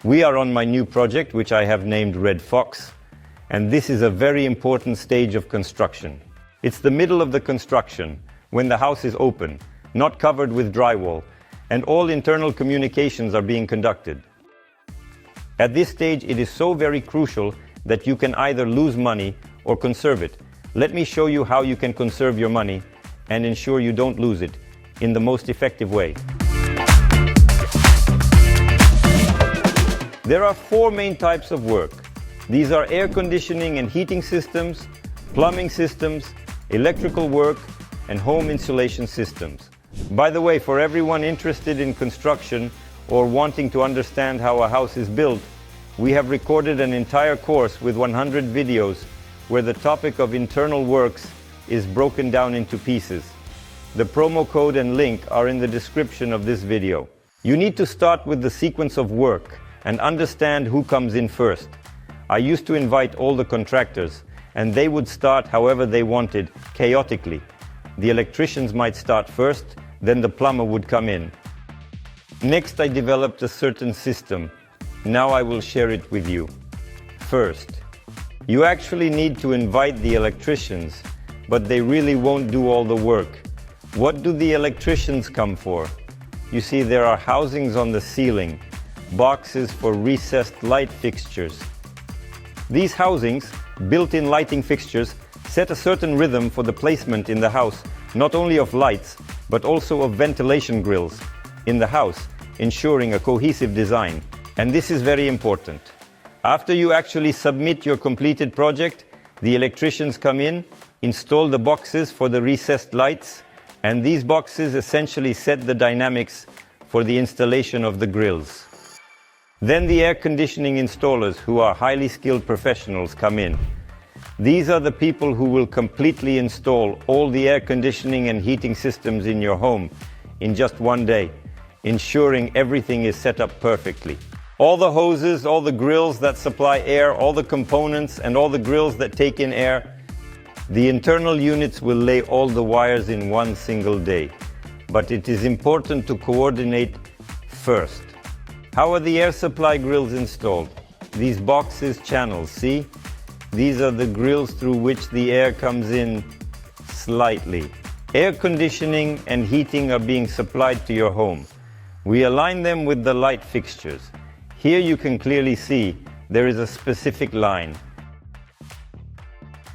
We are on my new project, which I have named Red Fox, and this is a very important stage of construction. It's the middle of the construction, when the house is open, not covered with drywall, and all internal communications are being conducted. At this stage, it is so very crucial that you can either lose money or conserve it. Let me show you how you can conserve your money and ensure you don't lose it in the most effective way. There are 4 main types of work. These are air conditioning and heating systems, plumbing systems, electrical work, and home insulation systems. By the way, for everyone interested in construction or wanting to understand how a house is built, we have recorded an entire course with 100 videos where the topic of internal works is broken down into pieces. The promo code and link are in the description of this video. You need to start with the sequence of work and understand who comes in first. I used to invite all the contractors, and they would start however they wanted, chaotically. The electricians might start first, then the plumber would come in. Next, I developed a certain system. Now I will share it with you. First, you actually need to invite the electricians, but they really won't do all the work. What do the electricians come for? You see, there are housings on the ceiling, boxes for recessed light fixtures. These housings, built-in lighting fixtures, set a certain rhythm for the placement in the house, not only of lights, but also of ventilation grills in the house, ensuring a cohesive design. And this is very important. After you actually submit your completed project, the electricians come in, install the boxes for the recessed lights, and these boxes essentially set the dynamics for the installation of the grills. Then the air conditioning installers, who are highly skilled professionals, come in. These are the people who will completely install all the air conditioning and heating systems in your home in just one day, ensuring everything is set up perfectly. All the hoses, all the grills that supply air, all the components and all the grills that take in air, the internal units will lay all the wires in one single day. But it is important to coordinate first. How are the air supply grills installed? These boxes channels, see? These are the grills through which the air comes in slightly. Air conditioning and heating are being supplied to your home. We align them with the light fixtures. Here you can clearly see there is a specific line.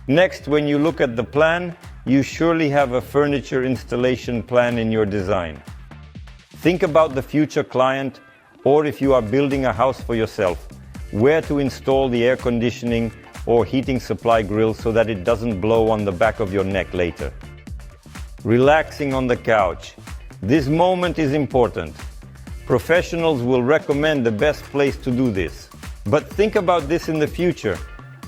Next, when you look at the plan, you surely have a furniture installation plan in your design. Think about the future client, or if you are building a house for yourself, where to install the air conditioning or heating supply grill so that it doesn't blow on the back of your neck later. Relaxing on the couch. This moment is important. Professionals will recommend the best place to do this. But think about this in the future.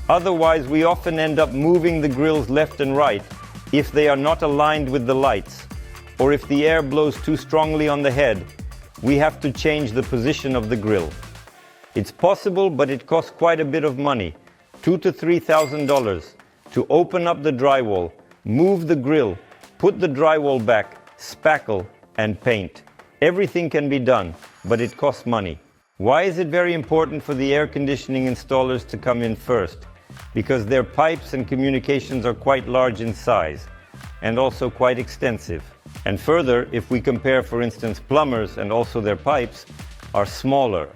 Otherwise, we often end up moving the grills left and right if they are not aligned with the lights, or if the air blows too strongly on the head. We have to change the position of the grill. It's possible, but it costs quite a bit of money, $2,000 to $3,000, to open up the drywall, move the grill, put the drywall back, spackle, and paint. Everything can be done, but it costs money. Why is it very important for the air conditioning installers to come in first? Because their pipes and communications are quite large in size, and also quite extensive. And further, if we compare, for instance, plumbers and also their pipes are smaller.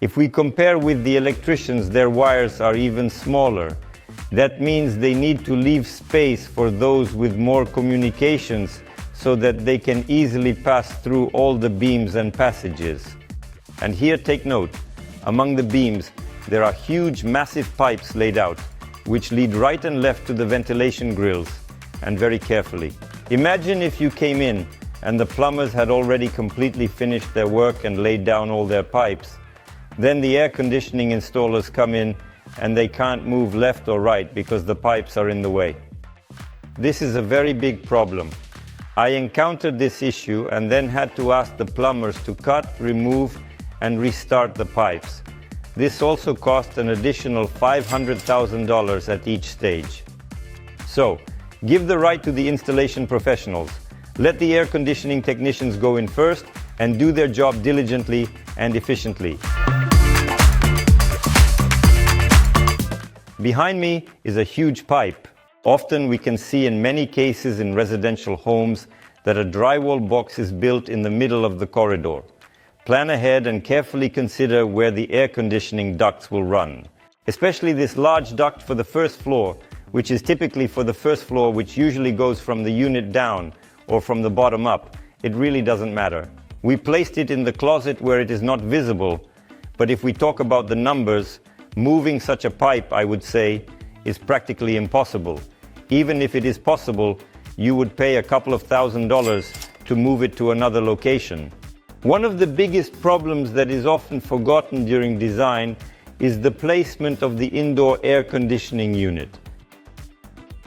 If we compare with the electricians, their wires are even smaller. That means they need to leave space for those with more communications so that they can easily pass through all the beams and passages. And here take note, among the beams, there are huge, massive pipes laid out, which lead right and left to the ventilation grills, and very carefully. Imagine if you came in and the plumbers had already completely finished their work and laid down all their pipes. Then the air conditioning installers come in and they can't move left or right because the pipes are in the way. This is a very big problem. I encountered this issue and then had to ask the plumbers to cut, remove, and restart the pipes. This also cost an additional $500,000 at each stage. So, give the right to the installation professionals. Let the air conditioning technicians go in first and do their job diligently and efficiently. Behind me is a huge pipe. Often we can see in many cases in residential homes that a drywall box is built in the middle of the corridor. Plan ahead and carefully consider where the air conditioning ducts will run. Especially this large duct for the first floor, which is typically for the first floor, which usually goes from the unit down or from the bottom up. It really doesn't matter. We placed it in the closet where it is not visible, but if we talk about the numbers, moving such a pipe, I would say, is practically impossible. Even if it is possible, you would pay a couple of $1,000s to move it to another location. One of the biggest problems that is often forgotten during design is the placement of the indoor air conditioning unit.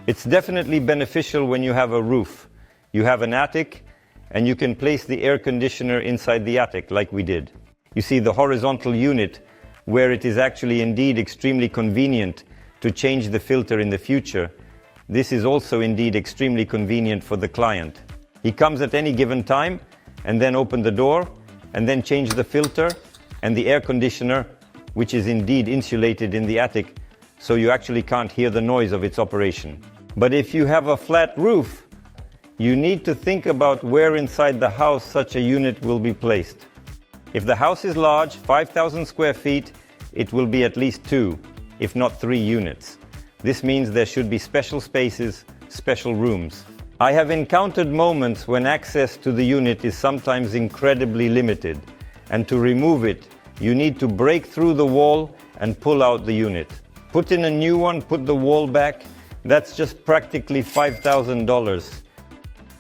It's definitely beneficial when you have a roof. You have an attic, and you can place the air conditioner inside the attic, like we did. You see the horizontal unit, where it is actually indeed extremely convenient to change the filter in the future. This is also indeed extremely convenient for the client. He comes at any given time, and then open the door, and then change the filter and the air conditioner, which is indeed insulated in the attic, so you actually can't hear the noise of its operation. But if you have a flat roof, you need to think about where inside the house such a unit will be placed. If the house is large, 5,000 square feet, it will be at least 2, if not 3 units. This means there should be special spaces, special rooms. I have encountered moments when access to the unit is sometimes incredibly limited, and to remove it, you need to break through the wall and pull out the unit. Put in a new one, put the wall back, that's just practically $5,000.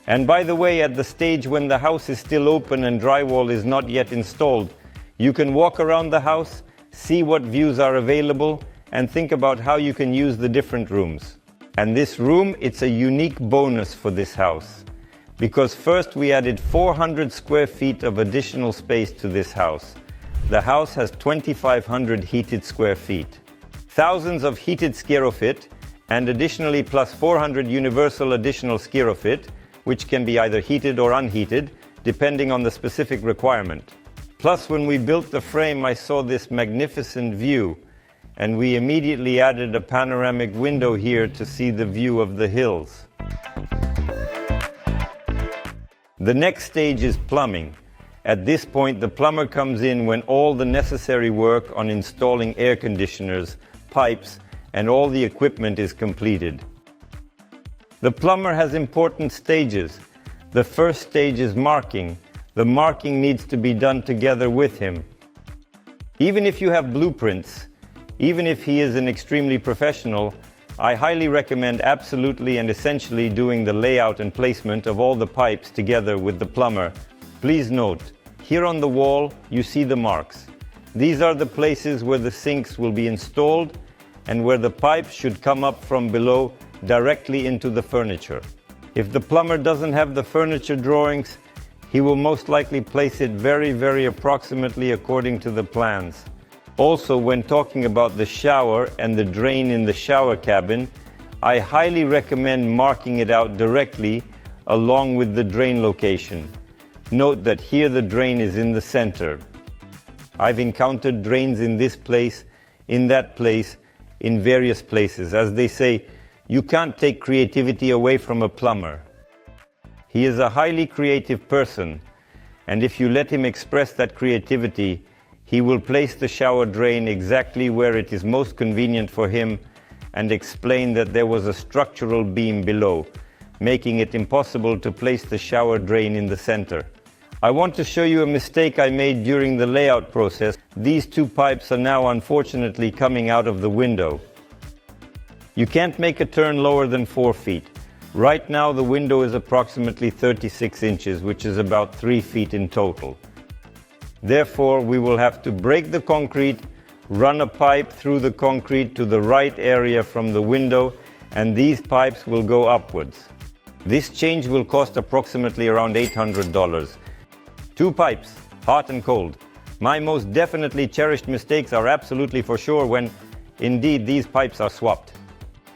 And by the way, at the stage when the house is still open and drywall is not yet installed, you can walk around the house, see what views are available, and think about how you can use the different rooms. And this room, it's a unique bonus for this house. Because first we added 400 square feet of additional space to this house. The house has 2,500 heated square feet. Thousands of heated Skirofit, and additionally plus 400 universal additional Skirofit, which can be either heated or unheated, depending on the specific requirement. Plus, when we built the frame, I saw this magnificent view, and we immediately added a panoramic window here to see the view of the hills. The next stage is plumbing. At this point, the plumber comes in when all the necessary work on installing air conditioners, pipes, and all the equipment is completed. The plumber has important stages. The first stage is marking. The marking needs to be done together with him. Even if you have blueprints, even if he is an extremely professional, I highly recommend absolutely and essentially doing the layout and placement of all the pipes together with the plumber. Please note, here on the wall you see the marks. These are the places where the sinks will be installed and where the pipes should come up from below directly into the furniture. If the plumber doesn't have the furniture drawings, he will most likely place it very approximately according to the plans. Also, when talking about the shower and the drain in the shower cabin, I highly recommend marking it out directly along with the drain location. Note that here the drain is in the center. I've encountered drains in this place, in that place, in various places. As they say, you can't take creativity away from a plumber. He is a highly creative person, and if you let him express that creativity, he will place the shower drain exactly where it is most convenient for him and explain that there was a structural beam below, making it impossible to place the shower drain in the center. I want to show you a mistake I made during the layout process. These two pipes are now unfortunately coming out of the window. You can't make a turn lower than 4 feet. Right now the window is approximately 36 inches, which is about 3 feet in total. Therefore, we will have to break the concrete, run a pipe through the concrete to the right area from the window, and these pipes will go upwards. This change will cost approximately around $800. 2 pipes, hot and cold. My most definitely cherished mistakes are absolutely for sure when, indeed, these pipes are swapped.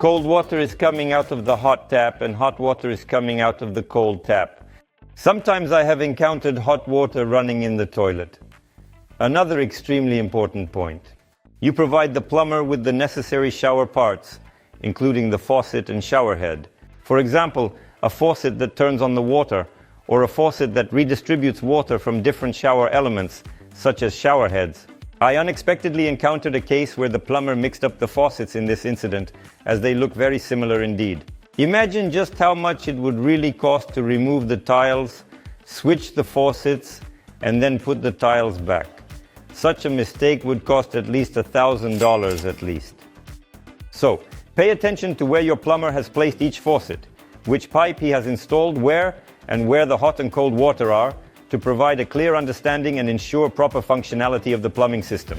Cold water is coming out of the hot tap and hot water is coming out of the cold tap. Sometimes I have encountered hot water running in the toilet. Another extremely important point. You provide the plumber with the necessary shower parts, including the faucet and shower head. For example, a faucet that turns on the water, or a faucet that redistributes water from different shower elements, such as shower heads. I unexpectedly encountered a case where the plumber mixed up the faucets in this incident, as they look very similar indeed. Imagine just how much it would really cost to remove the tiles, switch the faucets, and then put the tiles back. Such a mistake would cost at least $1,000 at least. So, pay attention to where your plumber has placed each faucet, which pipe he has installed where, and where the hot and cold water are, to provide a clear understanding and ensure proper functionality of the plumbing system.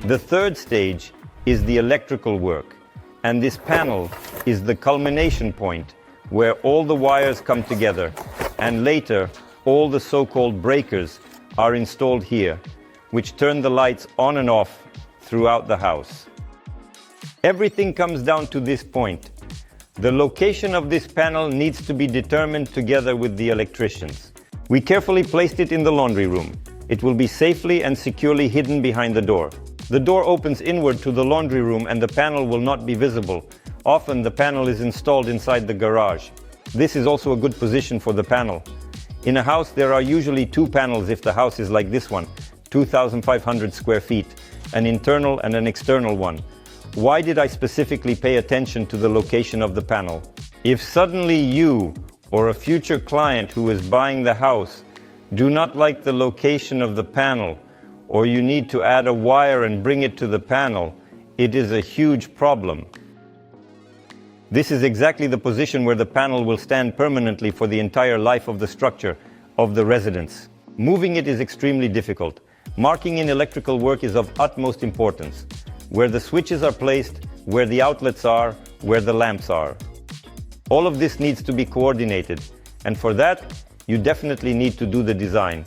The third stage is the electrical work, and this panel is the culmination point where all the wires come together, and later all the so-called breakers are installed here, which turn the lights on and off throughout the house. Everything comes down to this point. The location of this panel needs to be determined together with the electricians. We carefully placed it in the laundry room. It will be safely and securely hidden behind the door. The door opens inward to the laundry room and the panel will not be visible. Often the panel is installed inside the garage. This is also a good position for the panel. In a house there are usually two panels if the house is like this one, 2,500 square feet, an internal and an external one. Why did I specifically pay attention to the location of the panel? If suddenly you or a future client who is buying the house do not like the location of the panel, or you need to add a wire and bring it to the panel, it is a huge problem. This is exactly the position where the panel will stand permanently for the entire life of the structure of the residence. Moving it is extremely difficult. Marking in electrical work is of utmost importance. Where the switches are placed, where the outlets are, where the lamps are. All of this needs to be coordinated, and for that, you definitely need to do the design.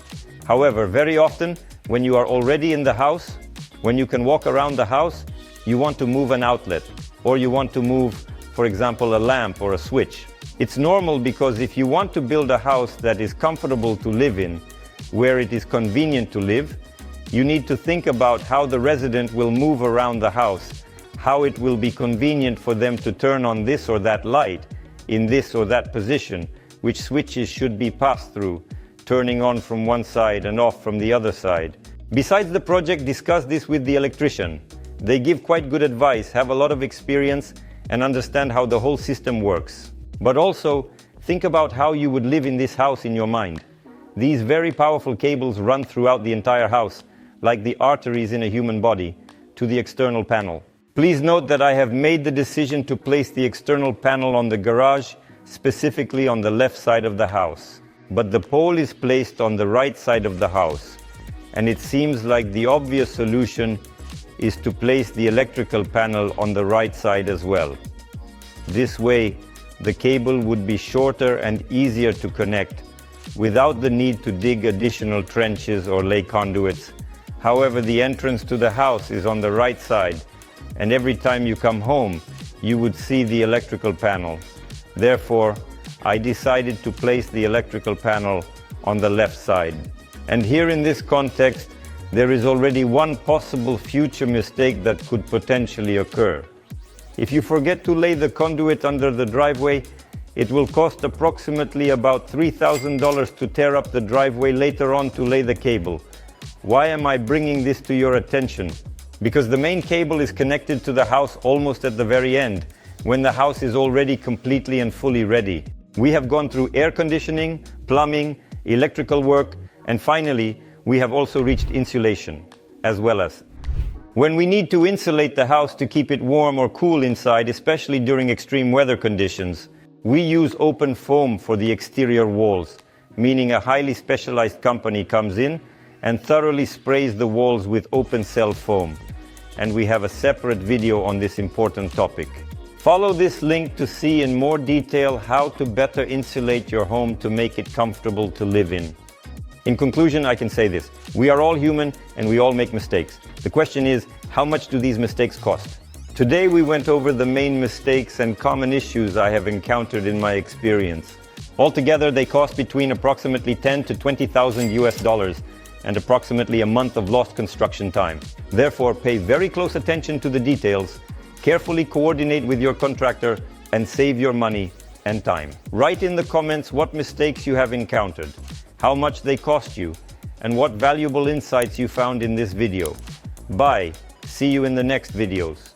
However, very often, when you are already in the house, when you can walk around the house, you want to move an outlet, or you want to move, for example, a lamp or a switch. It's normal because if you want to build a house that is comfortable to live in, where it is convenient to live, you need to think about how the resident will move around the house, how it will be convenient for them to turn on this or that light in this or that position, which switches should be passed through, turning on from one side and off from the other side. Besides the project, discuss this with the electrician. They give quite good advice, have a lot of experience, and understand how the whole system works. But also, think about how you would live in this house in your mind. These very powerful cables run throughout the entire house, like the arteries in a human body, to the external panel. Please note that I have made the decision to place the external panel on the garage, specifically on the left side of the house. But the pole is placed on the right side of the house, and it seems like the obvious solution is to place the electrical panel on the right side as well. This way, the cable would be shorter and easier to connect, without the need to dig additional trenches or lay conduits. However, the entrance to the house is on the right side, and every time you come home, you would see the electrical panel. Therefore, I decided to place the electrical panel on the left side. And here in this context, there is already one possible future mistake that could potentially occur. If you forget to lay the conduit under the driveway, it will cost approximately about $3,000 to tear up the driveway later on to lay the cable. Why am I bringing this to your attention? Because the main cable is connected to the house almost at the very end, when the house is already completely and fully ready. We have gone through air conditioning, plumbing, electrical work, and finally, we have also reached insulation as well as. When we need to insulate the house to keep it warm or cool inside, especially during extreme weather conditions, we use open foam for the exterior walls, meaning a highly specialized company comes in and thoroughly sprays the walls with open cell foam. And we have a separate video on this important topic. Follow this link to see in more detail how to better insulate your home to make it comfortable to live in. In conclusion, I can say this: we are all human and we all make mistakes. The question is, how much do these mistakes cost? Today we went over the main mistakes and common issues I have encountered in my experience. Altogether, they cost between approximately $10,000 to $20,000 and approximately a month of lost construction time. Therefore, pay very close attention to the details, carefully coordinate with your contractor, and save your money and time. Write in the comments what mistakes you have encountered, how much they cost you, and what valuable insights you found in this video. Bye. See you in the next videos.